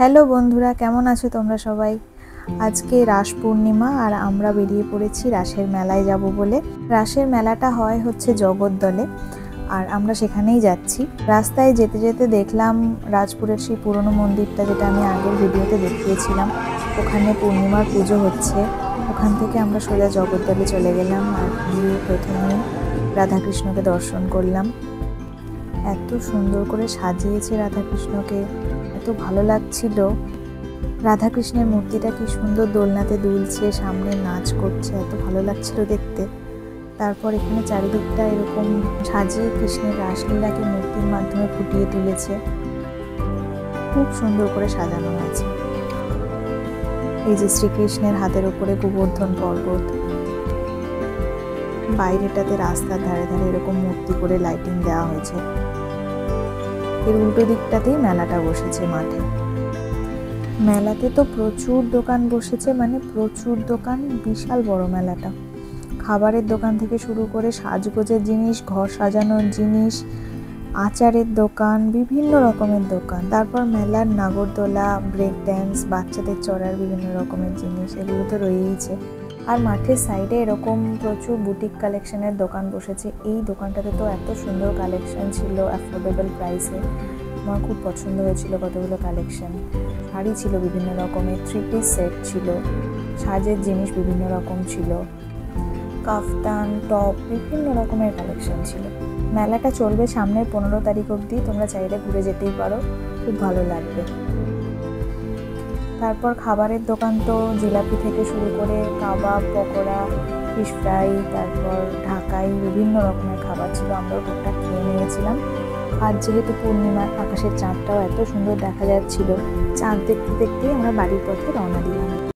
Hello বন্ধুরা, কেমন আছো তোমরা সবাই? আজকে রাস পূর্ণিমা আর আমরা বেরিয়ে পড়েছি রাসের মেলায় যাব বলে। রাসের মেলাটা হচ্ছে জগদ্দলে, আর আমরা সেখানেই যাচ্ছি। রাস্তায় যেতে যেতে দেখলাম রাজপুরের সেই পুরনো মন্দিরটা, যেটা আমি আগের ভিডিওতে দেখিয়েছিলাম। ওখানে পূর্ণিমার পুজো হচ্ছে। ওখান থেকে আমরা সোজা জগদ্দলে চলে গেলাম, আর গিয়ে প্রথমে রাধাকৃষ্ণকে দর্শন করলাম। এত সুন্দর করে সাজিয়েছে রাধাকৃষ্ণকে, এত ভালো লাগছিল। রাধাকৃষ্ণের মূর্তিটা কি সুন্দর দোলনাতে দুলছে, সামনে নাচ করছে, এত ভালো লাগছিল দেখতে। তারপর এখানে চারিদিকটা এরকম সাজিয়ে কৃষ্ণের রাসলীলাকে মূর্তির মাধ্যমে ফুটিয়ে তুলেছে। খুব সুন্দর করে সাজানো হয়েছে। এই যে শ্রীকৃষ্ণের হাতের উপরে গোবর্ধন পর্বত, বাইরেটাতে রাস্তার ধারে ধারে এরকম মূর্তি করে লাইটিং দেওয়া হয়েছে। এর উল্টো দিকটাতেই মেলাটা বসেছে মাঠে। মেলাতে তো প্রচুর দোকান বসেছে, মানে প্রচুর দোকান, বিশাল বড় মেলাটা। খাবারের দোকান থেকে শুরু করে সাজগোজের জিনিস, ঘর সাজানোর জিনিস, আচারের দোকান, বিভিন্ন রকমের দোকান। তারপর মেলার নাগরদোলা, ব্রেক ড্যান্স, বাচ্চাদের চড়ার বিভিন্ন রকমের জিনিস, এগুলো তো রয়েইছে। আর মাঠের সাইডে এরকম প্রচুর বুটিক কালেকশনের দোকান বসেছে। এই দোকানটাতে তো এত সুন্দর কালেকশন ছিল অ্যাফোর্ডেবল প্রাইসে। আমার খুব পছন্দ হয়েছিল কতগুলো কালেকশন। শাড়ি ছিল বিভিন্ন রকমের, 3 পিস সেট ছিল, সাজের জিনিস বিভিন্ন রকম ছিল, কাফতান, টপ, বিভিন্ন রকমের কালেকশন ছিল। মেলাটা চলবে সামনের 15 তারিখ অবধি। তোমরা চাইলে ঘুরে যেতেই পারো, খুব ভালো লাগবে। তারপর খাবারের দোকান তো জিলাপি থেকে শুরু করে কাবাব, পকোড়া, ফিশ ফ্রাই, তারপর ঢাকাই, বিভিন্ন রকমের খাবার ছিল। আমরাও টুকটাক খেয়ে নিয়েছিলাম। আর যেহেতু পূর্ণিমার আকাশের চাঁদটাও এত সুন্দর দেখা যাচ্ছিল, চাঁদ দেখতে দেখতেই আমরা বাড়ির পথে রওনা দিলাম।